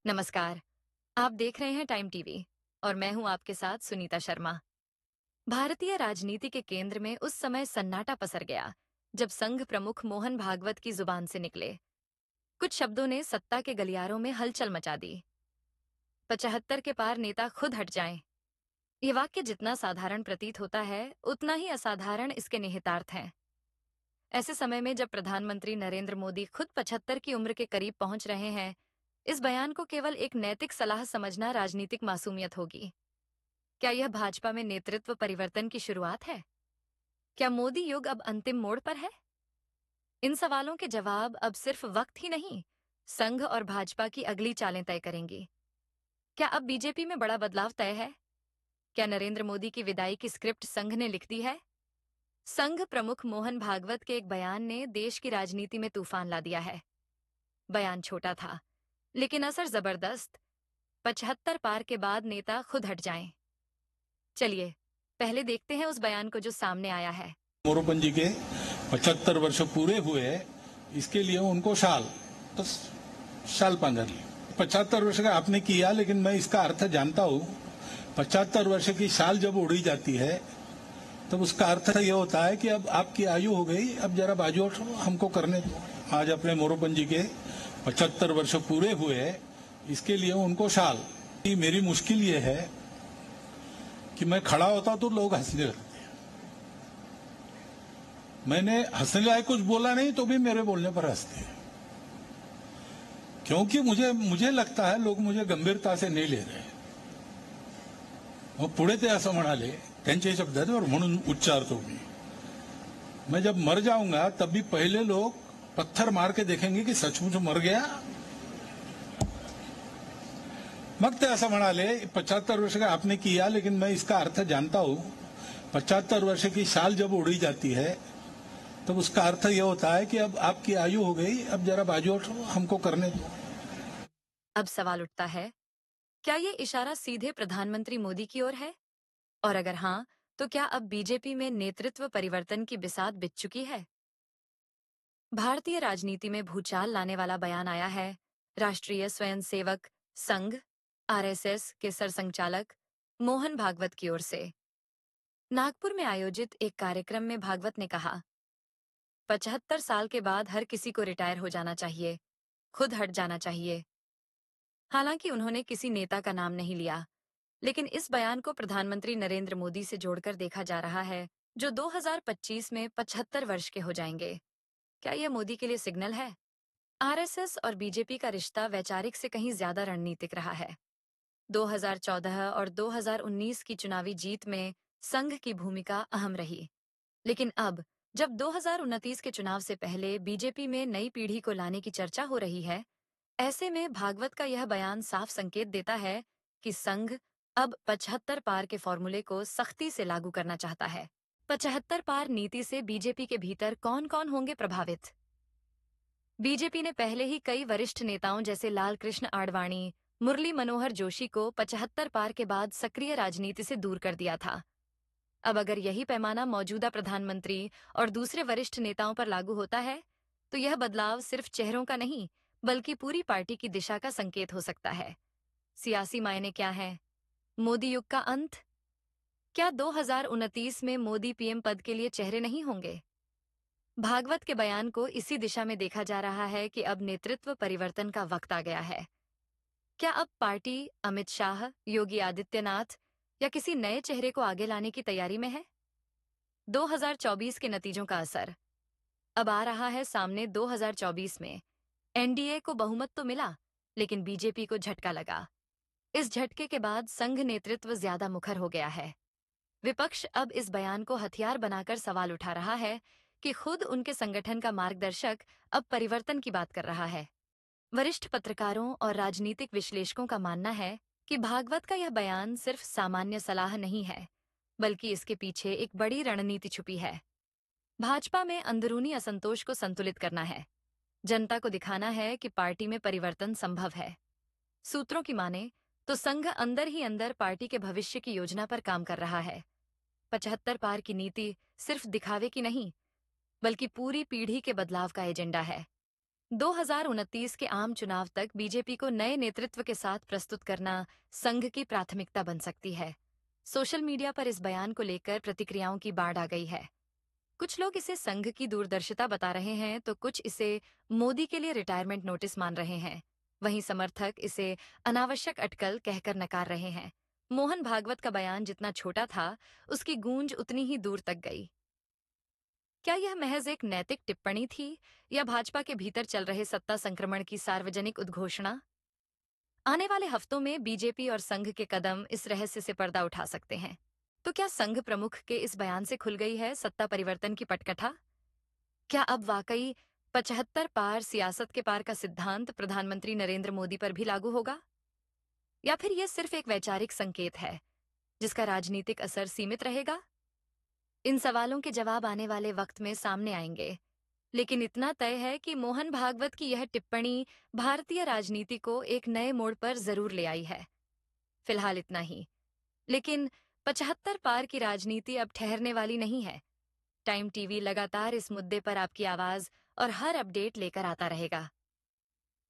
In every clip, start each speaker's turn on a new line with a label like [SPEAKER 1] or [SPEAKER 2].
[SPEAKER 1] नमस्कार। आप देख रहे हैं टाइम टीवी और मैं हूं आपके साथ सुनीता शर्मा। भारतीय राजनीति के केंद्र में उस समय सन्नाटा पसर गया जब संघ प्रमुख मोहन भागवत की जुबान से निकले कुछ शब्दों ने सत्ता के गलियारों में हलचल मचा दी। 75 के पार नेता खुद हट जाएं। ये वाक्य जितना साधारण प्रतीत होता है उतना ही असाधारण इसके निहितार्थ हैं। ऐसे समय में जब प्रधानमंत्री नरेंद्र मोदी खुद 75 की उम्र के करीब पहुंच रहे हैं, इस बयान को केवल एक नैतिक सलाह समझना राजनीतिक मासूमियत होगी। क्या यह भाजपा में नेतृत्व परिवर्तन की शुरुआत है? क्या मोदी युग अब अंतिम मोड़ पर है? इन सवालों के जवाब अब सिर्फ वक्त ही नहीं, संघ और भाजपा की अगली चालें तय करेंगी। क्या अब बीजेपी में बड़ा बदलाव तय है? क्या नरेंद्र मोदी की विदाई की स्क्रिप्ट संघ ने लिख दी है? संघ प्रमुख मोहन भागवत के एक बयान ने देश की राजनीति में तूफान ला दिया है। बयान छोटा था, लेकिन असर जबरदस्त। 75 पार के बाद नेता खुद हट जाएं। चलिए पहले देखते हैं उस बयान को जो सामने आया है।
[SPEAKER 2] मोरोपंत जी के 75 वर्ष पूरे हुए, इसके लिए उनको तो शाल पांगर ली। 75 वर्ष का आपने किया, लेकिन मैं इसका अर्थ जानता हूँ। 75 वर्ष की शाल जब उड़ी जाती है तब उसका अर्थ ये होता है कि अब आपकी आयु हो गई, अब जरा बाजू हमको करने दो। आज अपने मोरोपंत जी के 75 वर्ष पूरे हुए, इसके लिए उनको शाल। मेरी मुश्किल ये है कि मैं खड़ा होता तो लोग हंसने लगते। मैंने हंसने लायक कुछ बोला नहीं तो भी मेरे बोलने पर हंसते हैं, क्योंकि मुझे लगता है लोग मुझे गंभीरता से नहीं ले रहे। मग पुढे ते असं म्हणाले, त्यांचे शब्द आहेत और म्हणून उच्चारतो मैं जब मर जाऊंगा तब भी पहले लोग पत्थर मार के देखेंगे कि सचमुच मर गया। मग ते असं म्हणाले, 75 वर्ष का आपने किया, लेकिन मैं इसका अर्थ जानता हूं। 75 वर्ष की शाल जब उड़ी जाती है तब उसका अर्थ यह होता है कि अब आपकी आयु हो गई, अब जरा बाजू हमको करने दो।
[SPEAKER 1] अब सवाल उठता है, क्या ये इशारा सीधे प्रधानमंत्री मोदी की ओर है? और अगर हाँ, तो क्या अब बीजेपी में नेतृत्व परिवर्तन की बिसात बिछ चुकी है? भारतीय राजनीति में भूचाल लाने वाला बयान आया है राष्ट्रीय स्वयंसेवक संघ आरएसएस के सरसंघचालक मोहन भागवत की ओर से। नागपुर में आयोजित एक कार्यक्रम में भागवत ने कहा, 75 साल के बाद हर किसी को रिटायर हो जाना चाहिए, खुद हट जाना चाहिए। हालांकि उन्होंने किसी नेता का नाम नहीं लिया, लेकिन इस बयान को प्रधानमंत्री नरेंद्र मोदी से जोड़कर देखा जा रहा है, जो 2025 में 75 वर्ष के हो जाएंगे। क्या यह मोदी के लिए सिग्नल है? आरएसएस और बीजेपी का रिश्ता वैचारिक से कहीं ज्यादा रणनीतिक रहा है। 2014 और 2019 की चुनावी जीत में संघ की भूमिका अहम रही, लेकिन अब जब 2029 के चुनाव से पहले बीजेपी में नई पीढ़ी को लाने की चर्चा हो रही है, ऐसे में भागवत का यह बयान साफ संकेत देता है कि संघ अब 75 पार के फॉर्मूले को सख्ती से लागू करना चाहता है। 75 पार नीति से बीजेपी के भीतर कौन कौन होंगे प्रभावित? बीजेपी ने पहले ही कई वरिष्ठ नेताओं जैसे लाल कृष्ण आडवाणी, मुरली मनोहर जोशी को 75 पार के बाद सक्रिय राजनीति से दूर कर दिया था। अब अगर यही पैमाना मौजूदा प्रधानमंत्री और दूसरे वरिष्ठ नेताओं पर लागू होता है, तो यह बदलाव सिर्फ चेहरों का नहीं, बल्कि पूरी पार्टी की दिशा का संकेत हो सकता है। सियासी मायने क्या हैं? मोदी युग का अंत? क्या 2029 में मोदी पीएम पद के लिए चेहरे नहीं होंगे? भागवत के बयान को इसी दिशा में देखा जा रहा है कि अब नेतृत्व परिवर्तन का वक्त आ गया है। क्या अब पार्टी अमित शाह, योगी आदित्यनाथ या किसी नए चेहरे को आगे लाने की तैयारी में है? 2024 के नतीजों का असर अब आ रहा है सामने। 2024 में एनडीए को बहुमत तो मिला, लेकिन बीजेपी को झटका लगा। इस झटके के बाद संघ नेतृत्व ज्यादा मुखर हो गया है। विपक्ष अब इस बयान को हथियार बनाकर सवाल उठा रहा है कि खुद उनके संगठन का मार्गदर्शक अब परिवर्तन की बात कर रहा है। वरिष्ठ पत्रकारों और राजनीतिक विश्लेषकों का मानना है कि भागवत का यह बयान सिर्फ सामान्य सलाह नहीं है, बल्कि इसके पीछे एक बड़ी रणनीति छुपी है। भाजपा में अंदरूनी असंतोष को संतुलित करना है, जनता को दिखाना है कि पार्टी में परिवर्तन संभव है। सूत्रों की माने तो संघ अंदर ही अंदर पार्टी के भविष्य की योजना पर काम कर रहा है। 75 पार की नीति सिर्फ दिखावे की नहीं, बल्कि पूरी पीढ़ी के बदलाव का एजेंडा है। 2029 के आम चुनाव तक बीजेपी को नए नेतृत्व के साथ प्रस्तुत करना संघ की प्राथमिकता बन सकती है। सोशल मीडिया पर इस बयान को लेकर प्रतिक्रियाओं की बाढ़ आ गई है। कुछ लोग इसे संघ की दूरदर्शिता बता रहे हैं तो कुछ इसे मोदी के लिए रिटायरमेंट नोटिस मान रहे हैं। वहीं समर्थक इसे अनावश्यक अटकल कहकर नकार रहे हैं। मोहन भागवत का बयान जितना छोटा था, उसकी गूंज उतनी ही दूर तक गई। क्या यह महज एक नैतिक टिप्पणी थी या भाजपा के भीतर चल रहे सत्ता संक्रमण की सार्वजनिक उद्घोषणा? आने वाले हफ्तों में बीजेपी और संघ के कदम इस रहस्य से पर्दा उठा सकते हैं। तो क्या संघ प्रमुख के इस बयान से खुल गई है सत्ता परिवर्तन की पटकथा? क्या अब वाकई 75 पार सियासत के पार का सिद्धांत प्रधानमंत्री नरेंद्र मोदी पर भी लागू होगा? या फिर यह सिर्फ एक वैचारिक संकेत है जिसका राजनीतिक असर सीमित रहेगा? इन सवालों के जवाब आने वाले वक्त में सामने आएंगे। लेकिन इतना तय है कि मोहन भागवत की यह टिप्पणी भारतीय राजनीति को एक नए मोड़ पर जरूर ले आई है। फिलहाल इतना ही। लेकिन 75 पार की राजनीति अब ठहरने वाली नहीं है। टाइम टीवी लगातार इस मुद्दे पर आपकी आवाज और हर अपडेट लेकर आता रहेगा।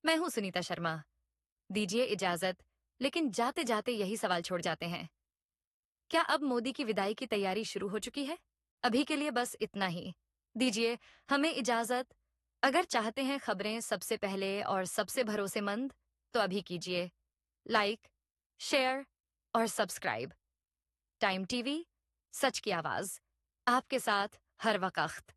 [SPEAKER 1] मैं हूं सुनीता शर्मा। दीजिए इजाजत, लेकिन जाते जाते यही सवाल छोड़ जाते हैं। क्या अब मोदी की विदाई की तैयारी शुरू हो चुकी है? अभी के लिए बस इतना ही। दीजिए हमें इजाजत। अगर चाहते हैं खबरें सबसे पहले और सबसे भरोसेमंद, तो अभी कीजिए लाइक, शेयर और सब्सक्राइब। टाइम टीवी, सच की आवाज, आपके साथ हर वक्त।